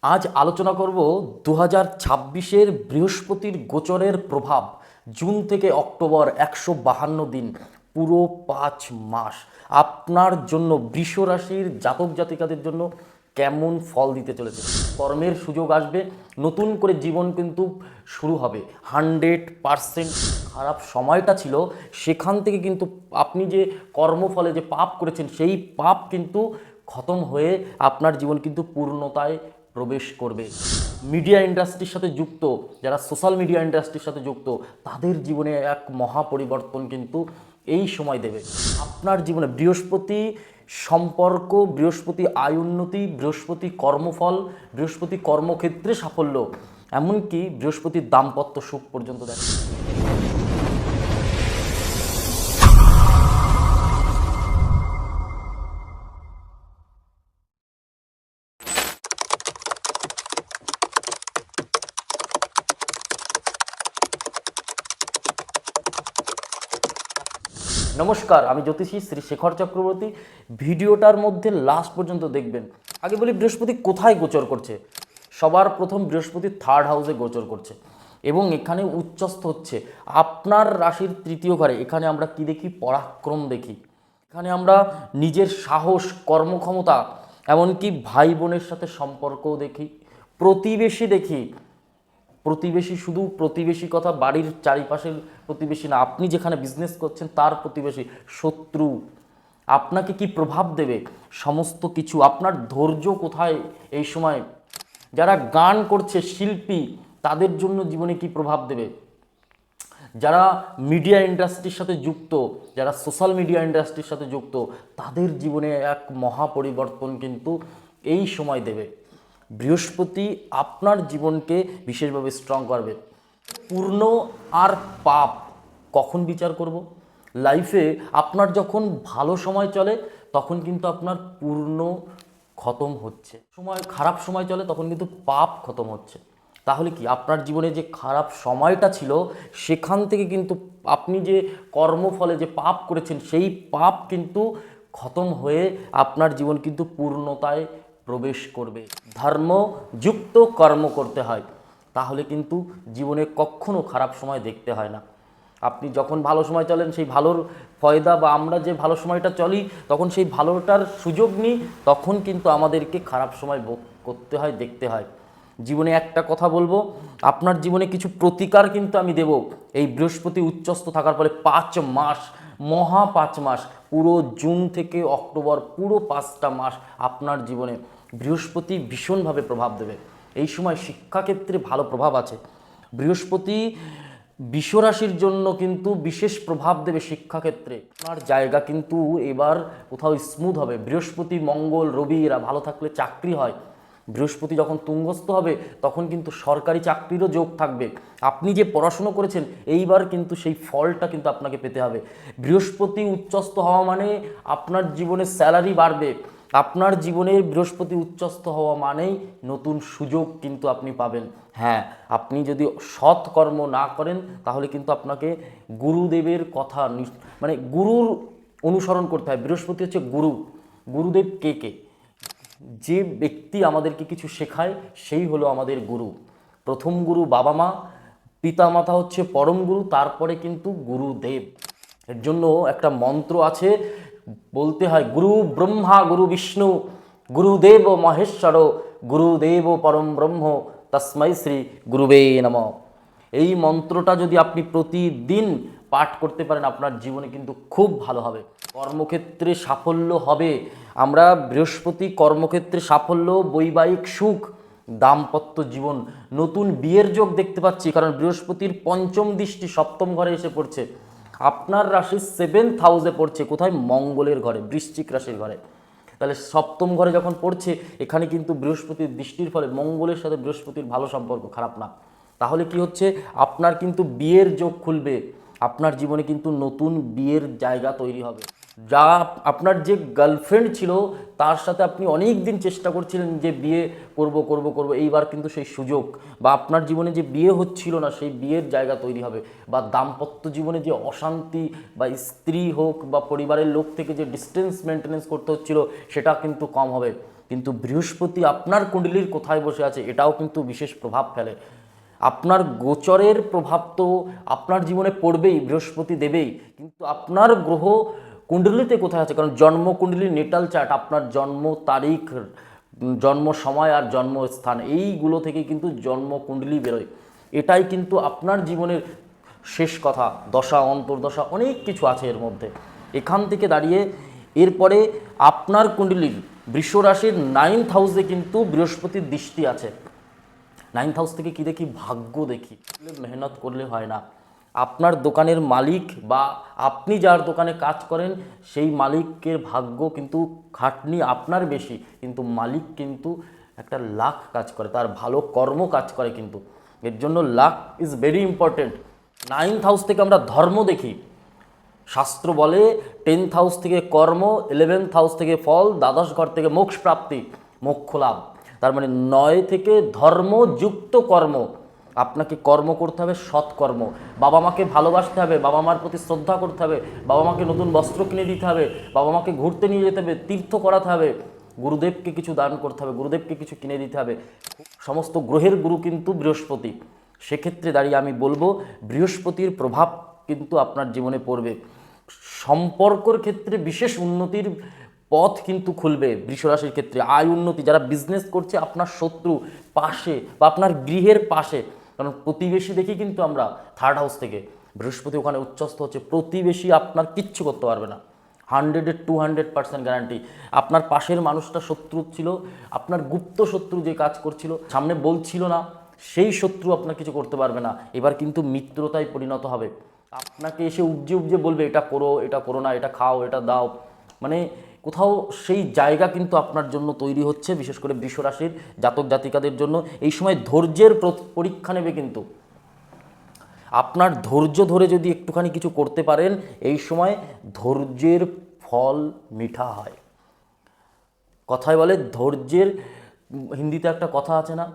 আজ আলোচনা করব 2026-এর বৃহস্পতির গোচরের প্রভাব। জুন থেকে অক্টোবর 152 দিন, পুরো 5 মাস আপনার জন্য বৃষ রাশির জাতক জাতিকাদের জন্য কেমন ফল দিতে চলেছে। কর্মের সুযোগ আসবে, নতুন করে জীবন কিন্তু শুরু হবে। 100% খারাপ সময়টা ছিল, সেখান থেকে কিন্তু আপনি যে কর্মফলে যে পাপ করেছেন সেই পাপ কিন্তু খতম হয়ে আপনার জীবন কিন্তু পূর্ণতায় প্রবেশ করবে। মিডিয়া ইন্ডাস্ট্রির সাথে যুক্ত যারা সোশ্যাল মিডিয়া ইন্ডাস্ট্রির সাথে যুক্ত তাদের জীবনে এক মহা পরিবর্তন কিন্তু এই সময় দেবে। আপনার জীবনে বৃহস্পতি সম্পর্ক, বৃহস্পতি আয় উন্নতি, বৃহস্পতি কর্মফল, বৃহস্পতি কর্মক্ষেত্রে সাফল্য, এমনকি বৃহস্পতির দাম্পত্য সুখ পর্যন্ত দেখে। নমস্কার, আমি জ্যোতিষী শ্রী শেখর চক্রবর্তী। ভিডিওটার মধ্যে লাস্ট পর্যন্ত দেখবেন। আগে বলি, বৃহস্পতি কোথায় গোচর করছে। সবার প্রথম বৃহস্পতি 3rd হাউসে গোচর করছে এবং এখানে উচ্চস্থ হচ্ছে আপনার রাশির 3য় ঘরে। এখানে আমরা কি দেখি? পরাক্রম দেখি। এখানে আমরা নিজের সাহস, কর্মক্ষমতা, এমনকি ভাই বোনের সাথে সম্পর্কও দেখি, প্রতিবেশী দেখি। প্রতিবেশী, শুধু প্রতিবেশী কথা বাড়ির চারিপাশের প্রতিবেশী না, আপনি যেখানে বিজনেস করছেন তার প্রতিবেশী, শত্রু আপনাকে কি প্রভাব দেবে, সমস্ত কিছু। আপনার ধৈর্য কোথায় এই সময়। যারা গান করছে, শিল্পী, তাদের জন্য জীবনে কি প্রভাব দেবে। যারা মিডিয়া ইন্ডাস্ট্রির সাথে যুক্ত, যারা সোশ্যাল মিডিয়া ইন্ডাস্ট্রির সাথে যুক্ত, তাদের জীবনে এক মহা পরিবর্তন কিন্তু এই সময় দেবে। বৃহস্পতি আপনার জীবনকে বিশেষভাবে স্ট্রং করবে। পূর্ণ আর পাপ কখন বিচার করব? লাইফে আপনার যখন ভালো সময় চলে তখন কিন্তু আপনার পূর্ণ খতম হচ্ছে, সময় খারাপ সময় চলে তখন কিন্তু পাপ খতম হচ্ছে। তাহলে কি আপনার জীবনে যে খারাপ সময়টা ছিল সেখান থেকে কিন্তু আপনি যে কর্মফলে যে পাপ করেছেন সেই পাপ কিন্তু খতম হয়ে আপনার জীবন কিন্তু পূর্ণতায় প্রবেশ করবে। ধর্মযুক্ত কর্ম করতে হয়, তাহলে কিন্তু জীবনে কখনো খারাপ সময় দেখতে হয় না। আপনি যখন ভালো সময় চলেন সেই ভালোর ফয়দা, বা আমরা যে ভালো সময়টা চলি তখন সেই ভালোটার সুযোগ নিই, তখন কিন্তু আমাদেরকে খারাপ সময় ভোগ করতে হয়, দেখতে হয়। জীবনে একটা কথা বলবো, আপনার জীবনে কিছু প্রতিকার কিন্তু আমি দেব এই বৃহস্পতি উচ্চস্থ থাকার ফলে। 5 মাস, মহা 5 মাস, পুরো জুন থেকে অক্টোবর, পুরো 5টা মাস আপনার জীবনে বৃহস্পতি ভীষণভাবে প্রভাব দেবে। এই সময় শিক্ষাক্ষেত্রে ভালো প্রভাব আছে। বৃহস্পতি বিশ্বরাশির জন্য কিন্তু বিশেষ প্রভাব দেবে শিক্ষাক্ষেত্রে। আপনার জায়গা কিন্তু এবার কোথাও স্মুথ হবে। বৃহস্পতি, মঙ্গল, রবি এরা ভালো থাকলে চাকরি হয়। বৃহস্পতি যখন তুঙ্গস্থ হবে তখন কিন্তু সরকারি চাকরিরও যোগ থাকবে। আপনি যে পড়াশুনো করেছেন এইবার কিন্তু সেই ফলটা কিন্তু আপনাকে পেতে হবে। বৃহস্পতি উচ্চস্থ হওয়া মানে আপনার জীবনে স্যালারি বাড়বে। আপনার জীবনের বৃহস্পতি উচ্চস্থ হওয়া মানেই নতুন সুযোগ কিন্তু আপনি পাবেন। হ্যাঁ, আপনি যদি সৎ কর্ম না করেন তাহলে কিন্তু আপনাকে গুরুদেবের কথা, মানে গুরুর অনুসরণ করতে হয়। বৃহস্পতি হচ্ছে গুরু। গুরুদেব কে কে? যে ব্যক্তি আমাদেরকে কিছু শেখায় সেই হলো আমাদের গুরু। প্রথম গুরু বাবা মা, পিতামাতা হচ্ছে পরম গুরু, তারপরে কিন্তু গুরুদেব। এর জন্য একটা মন্ত্র আছে, বলতে হয় গুরু ব্রহ্মা গুরু বিষ্ণু গুরুদেব মহেশ্বর গুরুদেব পরম ব্রহ্ম তস্মৈ শ্রী গুরুবে নমঃ। এই মন্ত্রটা যদি আপনি প্রতিদিন পাঠ করতে পারেন আপনার জীবনে কিন্তু খুব ভালো হবে। কর্মক্ষেত্রে সাফল্য হবে। আমরা বৃহস্পতি কর্মক্ষেত্রে সাফল্য, বৈবাহিক সুখ, দাম্পত্য জীবন, নতুন বিয়ের যোগ দেখতে পাচ্ছি, কারণ বৃহস্পতির পঞ্চম দৃষ্টি 7ম ঘরে এসে পড়ছে। আপনার রাশি 7th হাউসে পড়ছে, কোথায়? মঙ্গলের ঘরে, বৃশ্চিক রাশির ঘরে। তাহলে 7ম ঘরে যখন পড়ছে, এখানে কিন্তু বৃহস্পতির দৃষ্টির ফলে মঙ্গলের সাথে বৃহস্পতির ভালো সম্পর্ক, খারাপ না। তাহলে কি হচ্ছে? আপনার কিন্তু বিয়ের যোগ খুলবে। আপনার জীবনে কিন্তু নতুন বিয়ের জায়গা তৈরি হবে। যা আপনার যে গার্লফ্রেন্ড ছিল তার সাথে আপনি অনেক দিন চেষ্টা করছিলেন যে বিয়ে করব করব করব, এইবার কিন্তু সেই সুযোগ, বা আপনার জীবনে যে বিয়ে হচ্ছিল না সেই বিয়ের জায়গা তৈরি হবে। বা দাম্পত্য জীবনে যে অশান্তি, বা স্ত্রী হোক বা পরিবারের লোক থেকে যে ডিস্টেন্স মেনটেনেন্স করতে হচ্ছিল সেটা কিন্তু কম হবে। কিন্তু বৃহস্পতি আপনার কুণ্ডলীর কোথায় বসে আছে এটাও কিন্তু বিশেষ প্রভাব ফেলে। আপনার গোচরের প্রভাব তো আপনার জীবনে পড়বেই, বৃহস্পতি দেবেই, কিন্তু আপনার গ্রহ কুণ্ডলিতে কোথায় আছে, কারণ জন্মকুণ্ডলী নেটাল চার্ট আপনার জন্ম তারিখ, জন্ম সময় আর জন্মস্থান এইগুলো থেকে কিন্তু জন্মকুণ্ডলী বেরোয়। এটাই কিন্তু আপনার জীবনের শেষ কথা, দশা অন্তর্দশা অনেক কিছু আছে এর মধ্যে। এখান থেকে দাঁড়িয়ে এরপরে আপনার কুণ্ডলীর বৃষ রাশির 9th হাউসে কিন্তু বৃহস্পতির দৃষ্টি আছে। 9th হাউস থেকে কি দেখি, ভাগ্য দেখি। মেহনত করলে হয় না। আপনার দোকানের মালিক বা আপনি যার দোকানে কাজ করেন সেই মালিকের ভাগ্য কিন্তু খাটনি আপনার বেশি, কিন্তু মালিক কিন্তু একটা লাক কাজ করে, তার ভালো কর্ম কাজ করে, কিন্তু এর জন্য lakh is very important. 9th house থেকে আমরা ধর্ম দেখি। শাস্ত্র বলে 10th হাউস থেকে কর্ম, 11th হাউস থেকে ফল, দ্বাদশ ঘর থেকে মোক্ষ প্রাপ্তি, মোক্ষ লাভ। তার মানে 9 থেকে ধর্মযুক্ত কর্ম, আপনাকে কর্ম করতে হবে, সৎকর্ম। বাবা মাকে ভালোবাসতে হবে, বাবা মার প্রতি শ্রদ্ধা করতে হবে, বাবা মাকে নতুন বস্ত্র কিনে দিতে হবে, বাবা মাকে ঘুরতে নিয়ে যেতে হবে, তীর্থ করাতে হবে, গুরুদেবকে কিছু দান করতে হবে, গুরুদেবকে কিছু কিনে দিতে হবে। সমস্ত গ্রহের গুরু কিন্তু বৃহস্পতি। সেক্ষেত্রে দাঁড়িয়ে আমি বলবো বৃহস্পতির প্রভাব কিন্তু আপনার জীবনে পড়বে। সম্পর্কর ক্ষেত্রে বিশেষ উন্নতির পথ কিন্তু খুলবে বৃষরাশির ক্ষেত্রে। আয় উন্নতি, যারা বিজনেস করছে আপনার শত্রু পাশে বা আপনার গৃহের পাশে, কারণ প্রতিবেশী দেখি কিন্তু আমরা 3rd হাউস থেকে বৃহস্পতি ওখানে উচ্চস্থ হচ্ছে, প্রতিবেশী আপনার কিচ্ছু করতে পারবে না। 100-এর 200% গ্যারান্টি। আপনার পাশের মানুষটা শত্রু ছিল, আপনার গুপ্ত শত্রু যে কাজ করছিল, সামনে বলছিল না, সেই শত্রু আপনার কিছু করতে পারবে না। এবার কিন্তু মিত্রতায় পরিণত হবে। আপনাকে এসে উপজে উপজে বলবে এটা করো, এটা করো না, এটা খাও, এটা দাও, মানে কোথাও সেই জায়গা কিন্তু আপনার জন্য তৈরি হচ্ছে, বিশেষ করে বৃষ রাশির জাতক জাতিকাদের জন্য। এই সময় ধৈর্যের পরীক্ষা নেবে, কিন্তু আপনার ধৈর্য ধরে যদি একটুখানি কিছু করতে পারেন এই সময় ধৈর্যের ফল মিঠা হয়। কথায় বলে ধৈর্যের, হিন্দিতে একটা কথা আছে না,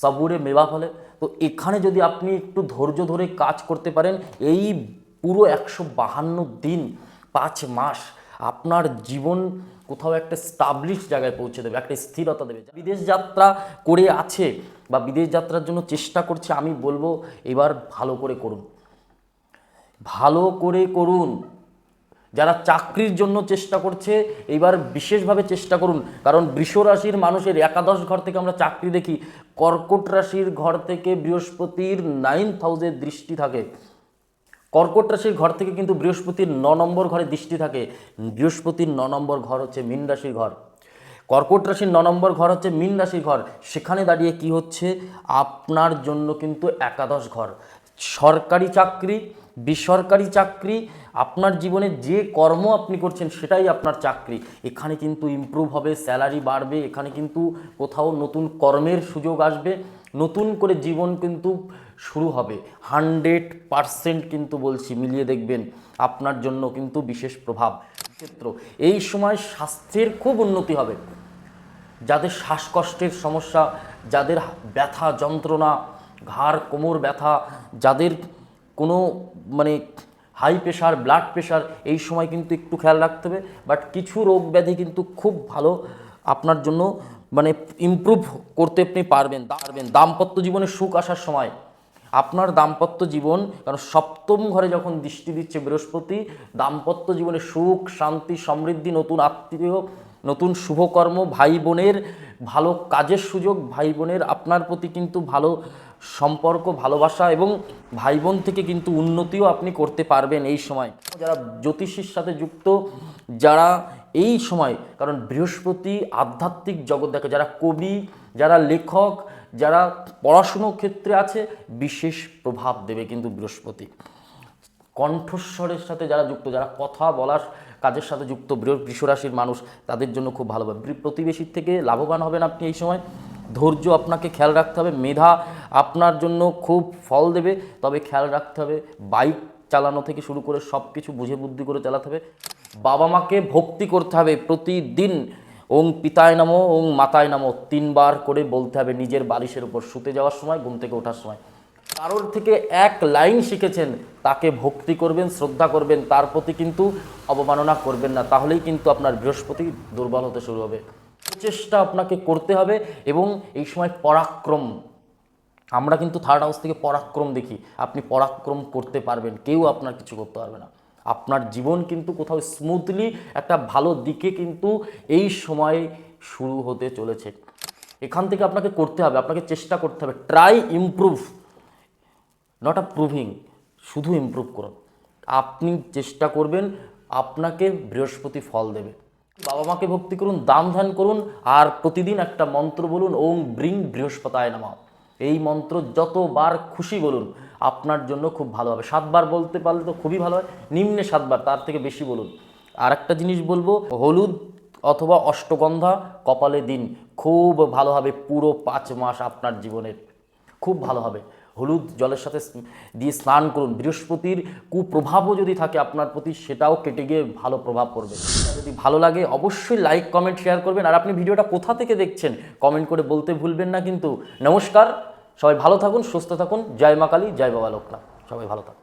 সবুরে মেওয়া ফলে। তো এখানে যদি আপনি একটু ধৈর্য ধরে কাজ করতে পারেন, এই পুরো 152 দিন 5 মাস আপনার জীবন কোথাও একটা স্টাবলিশ জায়গায় পৌঁছে দেবে, একটা স্থিরতা দেবে। বিদেশ যাত্রা করে আছে বা বিদেশ যাত্রার জন্য চেষ্টা করছে, আমি বলবো এবার ভালো করে করুন, ভালো করে করুন। যারা চাকরির জন্য চেষ্টা করছে এইবার বিশেষভাবে চেষ্টা করুন, কারণ বৃষ রাশির মানুষের একাদশ ঘর থেকে আমরা চাকরি দেখি, কর্কট রাশির ঘর থেকে বৃহস্পতির 9th হাউসের দৃষ্টি থাকে। কর্কট রাশির ঘর থেকে কিন্তু বৃহস্পতির 9 নম্বর ঘরে দৃষ্টি থাকে। বৃহস্পতির 9 নম্বর ঘর হচ্ছে মীন রাশির ঘর, কর্কট রাশির 9 নম্বর ঘর হচ্ছে মীন রাশির ঘর। সেখানে দাঁড়িয়ে কি হচ্ছে, আপনার জন্য কিন্তু একাদশ ঘর। সরকারি চাকরি, বেসরকারি চাকরি, আপনার জীবনে যে কর্ম আপনি করছেন সেটাই আপনার চাকরি, এখানে কিন্তু ইমপ্রুভ হবে, স্যালারি বাড়বে, এখানে কিন্তু কোথাও নতুন কর্মের সুযোগ আসবে, নতুন করে জীবন কিন্তু শুরু হবে। 100% কিন্তু বলছি, মিলিয়ে দেখবেন, আপনার জন্য কিন্তু বিশেষ প্রভাব ক্ষেত্র। এই সময় স্বাস্থ্যের খুব উন্নতি হবে। যাদের শ্বাসকষ্টের সমস্যা, যাদের ব্যথা যন্ত্রণা, ঘাড় কোমর ব্যথা, যাদের কোনো মানে হাই প্রেশার, ব্লাড প্রেশার, এই সময় কিন্তু একটু খেয়াল রাখতে হবে। বাট কিছু রোগ ব্যাধি কিন্তু খুব ভালো আপনার জন্য মানে ইমপ্রুভ করতে আপনি পারবেন। দাম্পত্য জীবনে সুখ আসার সময় আপনার দাম্পত্য জীবন, কারণ 7ম ঘরে যখন দৃষ্টি দিচ্ছে বৃহস্পতি, দাম্পত্য জীবনে সুখ শান্তি সমৃদ্ধি, নতুন আত্মীয়, নতুন শুভকর্ম, ভাই বোনের ভালো কাজের সুযোগ, ভাই বোনের আপনার প্রতি কিন্তু ভালো সম্পর্ক, ভালোবাসা, এবং ভাই বোন থেকে কিন্তু উন্নতিও আপনি করতে পারবেন এই সময়। যারা জ্যোতিষীর সাথে যুক্ত, যারা এই সময়, কারণ বৃহস্পতি আধ্যাত্মিক জগৎ দেখে, যারা কবি, যারা লেখক, যারা পড়াশুনোর ক্ষেত্রে আছে, বিশেষ প্রভাব দেবে কিন্তু বৃহস্পতি। কণ্ঠস্বরের সাথে যারা যুক্ত, যারা কথা বলার কাজের সাথে যুক্ত বৃষ রাশির মানুষ, তাদের জন্য খুব ভালো হবে। প্রতিবেশীর থেকে লাভবান হবেন আপনি এই সময়। ধৈর্য আপনাকে খেয়াল রাখতে হবে, মেধা আপনার জন্য খুব ফল দেবে, তবে খেয়াল রাখতে হবে বাইক চালানো থেকে শুরু করে সব কিছু বুঝে বুদ্ধি করে চালাতে হবে। বাবা মাকে ভক্তি করতে হবে প্রতিদিন, ওং পিতায় নমো, ওং মাতায় নমো 3 বার করে বলতে হবে নিজের বালিশের উপর, শুতে যাওয়ার সময়, ঘুম থেকে ওঠার সময়। কারোর থেকে এক লাইন শিখেছেন, তাকে ভক্তি করবেন, শ্রদ্ধা করবেন, তার প্রতি কিন্তু অবমাননা করবেন না, তাহলেই কিন্তু আপনার বৃহস্পতি দুর্বল হতে শুরু হবে। চেষ্টা আপনাকে করতে হবে এবং এই সময় পরাক্রম, আমরা কিন্তু থার্ড হাউস থেকে পরাক্রম দেখি, আপনি পরাক্রম করতে পারবেন, কেউ আপনার কিছু করতে পারবে না। আপনার জীবন কিন্তু কোথাও স্মুথলি একটা ভালো দিকে কিন্তু এই সময় শুরু হতে চলেছে। এখান থেকে আপনাকে করতে হবে, আপনাকে চেষ্টা করতে হবে, try improve, not a proving, শুধু ইমপ্রুভ করুন। আপনি চেষ্টা করবেন, আপনাকে বৃহস্পতি ফল দেবে। বাবা মাকে ভক্তি করুন, দান ধ্যান করুন, আর প্রতিদিন একটা মন্ত্র বলুন, ওং ব্রিং বৃহস্পতায় নমঃ। এই মন্ত্র যতবার খুশি বলুন, আপনার জন্য খুব ভালো হবে। 7 বার বলতে পারলে তো খুবই ভালো হয়, নিম্নে 7 বার, তার থেকে বেশি বলুন। আর একটা জিনিস বলবো, হলুদ অথবা অষ্টগন্ধা কপালে দিন, খুব ভালো হবে। পুরো 5 মাস আপনার জীবনের খুব ভালো হবে। হলুদ জলের সাথে দিয়ে স্নান করুন। বৃহস্পতির কুপ্রভাবও যদি থাকে আপনার প্রতি, সেটাও কেটে গিয়ে ভালো প্রভাব পড়বে। যদি ভালো লাগে অবশ্যই লাইক কমেন্ট শেয়ার করবেন। আর আপনি ভিডিওটা কোথা থেকে দেখছেন কমেন্ট করে বলতে ভুলবেন না কিন্তু। নমস্কার, সবাই ভালো থাকুন, সুস্থ থাকুন। জয় মা কালী, জয় বাবা লোকনাথ, সবাই ভালো থাকুন।